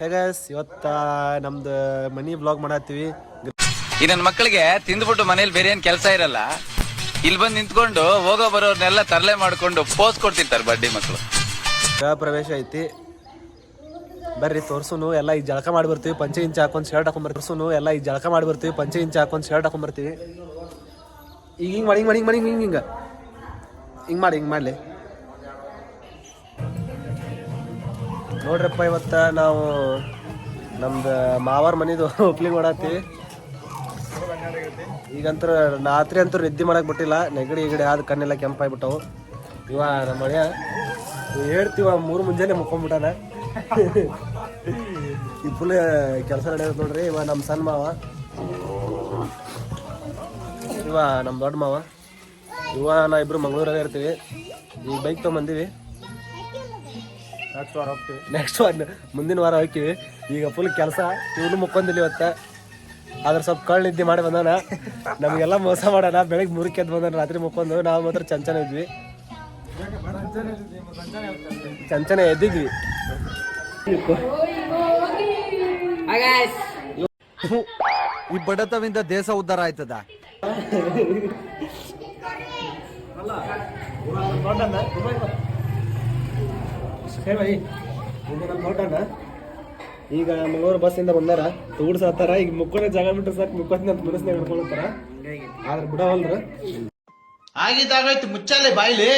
ಹೇಗಸ್ ಇವತ್ತ ನಮ್ದು ಮನಿ ಬ್ಲಾಗ್ ಮಾಡತ್ತೀವಿ. ಈ ನನ್ನ ಮಕ್ಕಳಿಗೆ ತಿಂದ್ಬಿಟ್ಟು ಮನೇಲಿ ಬೇರೆ ಏನ್ ಕೆಲಸ ಇರಲ್ಲ, ಇಲ್ಲಿ ಬಂದು ನಿಂತ್ಕೊಂಡು ಹೋಗೋ ಬರೋರ್ನೆಲ್ಲ ತರಲೆ ಮಾಡ್ಕೊಂಡು ಪೋಸ್ ಕೊಡ್ತಿರ್ತಾರೆ ಬಡ್ಡಿ ಮಕ್ಕಳು. ಗೃಹ ಪ್ರವೇಶ ಐತಿ, ಬರ್ರಿ ತೋರ್ಸುನು. ಎಲ್ಲ ಈಗ ಜಳಕ ಮಾಡಿ ಬರ್ತೀವಿ, ಪಂಚೆ ಇಂಚ ಹಾಕೊಂಡ್ ಶರ್ಟ್ ಹಾಕೊಂಡ್ ಬರ್ತೀವಿ. ಎಲ್ಲ ಈಗ ಜಳಕ ಮಾಡಿ ಬರ್ತೀವಿ, ಪಂಚೆ ಇಂಚ ಹಾಕೊಂಡ್ ಶರ್ಟ್ ಹಾಕೊಂಡ್ ಬರ್ತೀವಿ. ಈಗ ಹಿಂಗ್ ಮಾಡಿ ಹಿಂಗ್ ಮಾಡಿ ಹಿಂಗ್ ಹಿಂಗ ಹಿಂಗ್ ಮಾಡಿ ಹಿಂಗ್ ಮಾಡ್ಲಿ ನೋಡ್ರಪ್ಪ. ಇವತ್ತ ನಾವು ನಮ್ದು ಮಾವಾರ ಮನಿದು ಓಪ್ಲಿಂಗ್ ಮಾಡತ್ತೀವಿ. ಈಗಂತೂ ರಾತ್ರಿ ಅಂತೂ ನಿದ್ದೆ ಮಾಡಕ್ ಬಿಟ್ಟಿಲ್ಲ, ನೆಗಡಿ ಈಗಡೆ ಆದ ಕಣ್ಣೆಲ್ಲ ಕೆಂಪಾಗ್ಬಿಟ್ಟವು. ಇವ ನಮ್ಮ ಮನೆಯ ಹೇಳ್ತೀವ 3 ಮುಂಜಾನೆ ಮುಕ್ಕೊಂಡ್ಬಿಟ್ಟಾನ. ಈ ಫುಲ್ ಕೆಲಸ ನಡೆಯೋದು ನೋಡ್ರಿ. ಇವ ನಮ್ಮ ಸಣ್ಣ ಮಾವ, ಇವ ನಮ್ಮ ದೊಡ್ಡ ಮಾವ, ಇವ ನಾ ಇಬ್ರು ಮಂಗಳೂರಾಗ ಇರ್ತೀವಿ. ಈಗ ಬೈಕ್ ತೊಗೊಂಬಂದೀವಿ, ನೆಕ್ಸ್ಟ್ ವಾರ ಮುಂದಿನ ವಾರ ಹೋಗ್ತೀವಿ. ಈಗ ಫುಲ್ ಕೆಲಸ. ಇವನು ಮುಕ್ಕೊಂದಿಲ್ಲ ಇವತ್ತ, ಆದ್ರೆ ಸ್ವಲ್ಪ ಕಳ್ಳ ನಿದ್ದೆ ಮಾಡಿ ಬಂದಾನ. ನಮಗೆಲ್ಲ ಮೋಸ ಮಾಡೋಣ. ಬೆಳಗ್ಗೆ 3ಕ್ಕೆ ಎದ್ದು ಬಂದಾನ, ರಾತ್ರಿ ಮುಕ್ಕೊಂಡು. ನಾವು ಮಾತ್ರ ಚಂಚನ ಇದ್ವಿ, ಚಂಚನ ಎದ್ದಿದ್ವಿ. ಈ ಬಡತವಿಂದ ದೇಶ ಉದ್ಧಾರ ಆಯ್ತದ. ಈಗ ಮಂಗಳೂರು ಬಸ್ಸಿಂದ ಬಂದಾರ, ತೂಡ್ಸಾತಾರ. ಈಗ ಮುಕ್ಕೋನೆ ಜಾಗ ಬಿಟ್ರೆ ಸಾಕು, ಮುಕ್ಕೋನ ಅಂತ ಮನಸ್ನಾಗ ಹಿಡ್ಕೊಳ್ತಾರ. ಆದ್ರೆ ಬಿಡವಲ್ರ. ಆಗಿದ್ದಾಗಾಯ್ತು, ಮುಚ್ಚಾಲೆ ಬಾಯ್ಲಿ.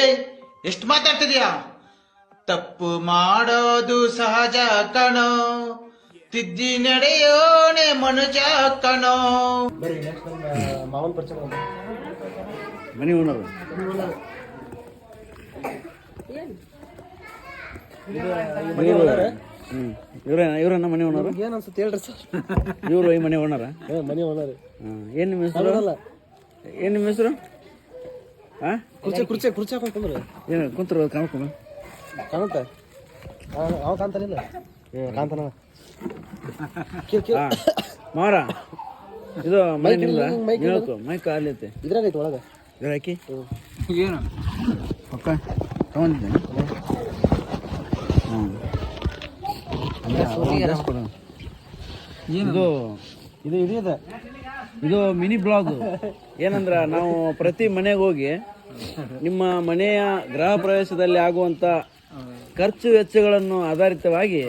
ಎಷ್ಟು ಮಾತಾಡ್ತಿದ್ಯಾ? ತಪ್ಪು ಮಾಡೋದು ಸಹಜ ಕಣೋ, ತಿದ್ದಿ ನಡೆಯೋಣೆ ಮನುಜ ಕಣೋ. ಬರೀ ನೆಕ್ಸ್ಟ್ ನಮ್ಮ ಮಾವನ ಪರಿಚಯ ಮನಿ ಓನರ್ ಇವ್ರನ್ನ ಮನೆ ಓನರ್. ಏನ್ ಅನ್ಸುತ್ತೆ ಹೇಳ್ರಿ ಸರ್? ಇವ್ರು ಈ ಮನೆ ಓನರ? ಮನೆ ಓನರ್. ಏನ್ ನಿಮ್ಮ ಹೆಸರು? ಏನ್ ನಿಮ್ಮ ಹೆಸರು? ಕುರ್ಚಿ ಕುರ್ಚಿ ಕುರ್ಚಿ ಹಾಕೊಂಡು ಕುಂದ್ರು. ಏನು ಕುಂತ್ರು ಕಾಣ್ಕೊಂಡು ಕಾಣುತ್ತ? ಅವ ಕಾಣ್ತಾನಿಲ್ಲ, ಕಾಣ್ತಾನ ಮಾರ. ಇದು ಮೈಕ್ ಅಲ್ಲಿ ಐತೆ, ಇದ್ರಾಗ ಐತಿ ಒಳಗ. ಇದ್ರ ಹಾಕಿ ಏನು ಪಕ್ಕ ತಗೊಂಡಿದ್ದೆ. ಇದು ಇದು ಇದೆಯದ, ಇದು ಮಿನಿ ಬ್ಲಾಗ್. ಏನಂದ್ರ ನಾವು ಪ್ರತಿ ಮನೆಗೆ ಹೋಗಿ ನಿಮ್ಮ ಮನೆಯ ಗೃಹ ಪ್ರವೇಶದಲ್ಲಿ ಆಗುವಂತ ಖರ್ಚು ವೆಚ್ಚಗಳನ್ನು ಆಧಾರಿತವಾಗಿ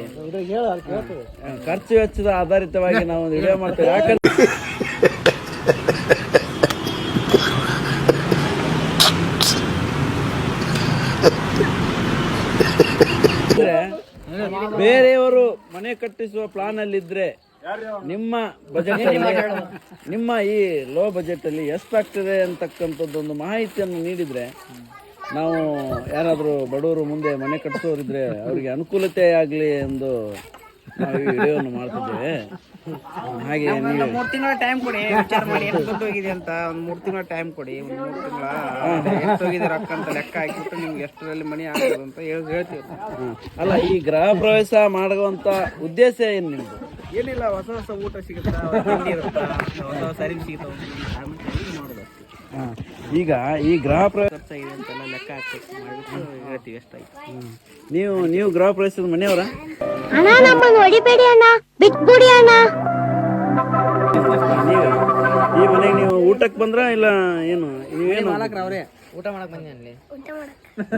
ಖರ್ಚು ವೆಚ್ಚದ ಆಧಾರಿತವಾಗಿ ನಾವು ಒಂದು ವಿಡಿಯೋ ಮಾಡ್ತೇವೆ. ಯಾಕಂದ್ರೆ ಬೇರೆಯವರು ಮನೆ ಕಟ್ಟಿಸುವ ಪ್ಲಾನ್ ಅಲ್ಲಿ ಇದ್ರೆ ನಿಮ್ಮ ಬಜೆಟ್ ನಿಮ್ಮ ಈ ಲೋ ಬಜೆಟ್ ಅಲ್ಲಿ ಎಷ್ಟಾಗ್ತದೆ ಅಂತಕ್ಕಂಥದ್ದು ಒಂದು ಮಾಹಿತಿಯನ್ನು ನೀಡಿದ್ರೆ ನಾವು ಯಾರಾದರೂ ಬಡವರು ಮುಂದೆ ಮನೆ ಕಟ್ಟಿಸೋರಿದ್ರೆ ಅವರಿಗೆ ಅನುಕೂಲತೆ ಆಗಲಿ ಎಂದು ನಾವು ಈ ವಿಡಿಯೋವನ್ನು ಮಾಡ್ತಿದ್ದೇವೆ. ಹಾಗೆ 3 ತಿಂಗಳ ಟೈಮ್ ಕೊಡಿ, ವಿಚಾರ ಮಾಡಿ ಎಷ್ಟು ದುಡ್ಡು ಹೋಗಿದೆ ಅಂತ. ಒಂದು 3 ತಿಂಗಳ ಟೈಮ್ ಕೊಡಿ. ಒಂದು 3 ತಿಂಗಳ ಎಷ್ಟು ಹೋಗಿದೆ ರೊಕ್ಕ ಅಂತ ಲೆಕ್ಕ ಹಾಕಿಬಿಟ್ಟು ನಿಮ್ಗೆ ಎಷ್ಟರಲ್ಲಿ ಮನಿ ಆಗ್ತದೆ ಅಂತ ಹೇಳ್ತೀವಿ. ಅಲ್ಲ, ಈ ಗೃಹ ಪ್ರವೇಶ ಮಾಡುವಂತ ಉದ್ದೇಶ ಏನು ನಿಮ್ದು? ಏನಿಲ್ಲ, ಹೊಸ ಹೊಸ ಊಟ ಸಿಗುತ್ತಾ, ತಿಂಡಿ ಇರುತ್ತಾ, ಹೊಸ ಹೊಸ ಅರಿವು ಸಿಗ್ತಾವ ಮಾಡೋದು. ಈಗ ಈ ಗೃಹ ಪ್ರವೇಶ ಖರ್ಚಾಗಿದೆ ಅಂತೆಲ್ಲ ಲೆಕ್ಕ ಹಾಕಿ ಮಾಡಿಬಿಟ್ಟು ಹೇಳ್ತೀವಿ ಎಷ್ಟಾಯ್ತು. ನೀವು ಗೃಹ ಪ್ರವೇಶದ ಮನೆಯವರ? ಈ ಮನೆಗೆ ನೀವು ಊಟಕ್ಕೆ ಬಂದ್ರ ಇಲ್ಲ ಏನು? ನೀವೇನು ಅವ್ರೆ ಊಟ ಮಾಡಕ್ ಬಂದಿ?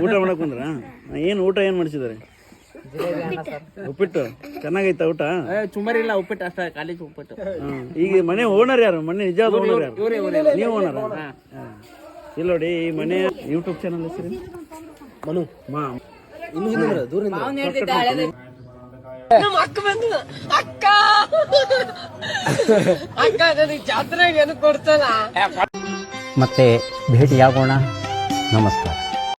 ಊಟ ಮಾಡಕ್ ಬಂದ್ರ? ಏನು ಊಟ ಏನ್ ಮಾಡಿಸಿದಾರೆ? ಉಪ್ಪಿಟ್ಟು ಚೆನ್ನಾಗೈತ ಊಟ? ಸುಮಾರು ಇಲ್ಲ, ಉಪ್ಪಿಟ್ಟು ಅಷ್ಟ, ಕಾಲೇಜ್ ಉಪ್ಪಿಟ್ಟು. ಈಗ ಮನೆ ಓನರ್ ಯಾರು? ಮನೆ ನಿಜವಾದ ಓನರ್ ಯಾರು? ನೀವು ಓನರ್? ಇಲ್ಲ ನೋಡಿ, ಈ ಮನೆ ಯೂಟ್ಯೂಬ್ ಚಾನಲ್ ಹೆಸರು ಮನು ಮಾ. ಇನ್ನು ಹಿಂದ್ರ ದೂರದಿಂದ ಮತ್ತೆ ಭೇಟಿಯಾಗೋಣ. ನಮಸ್ಕಾರ.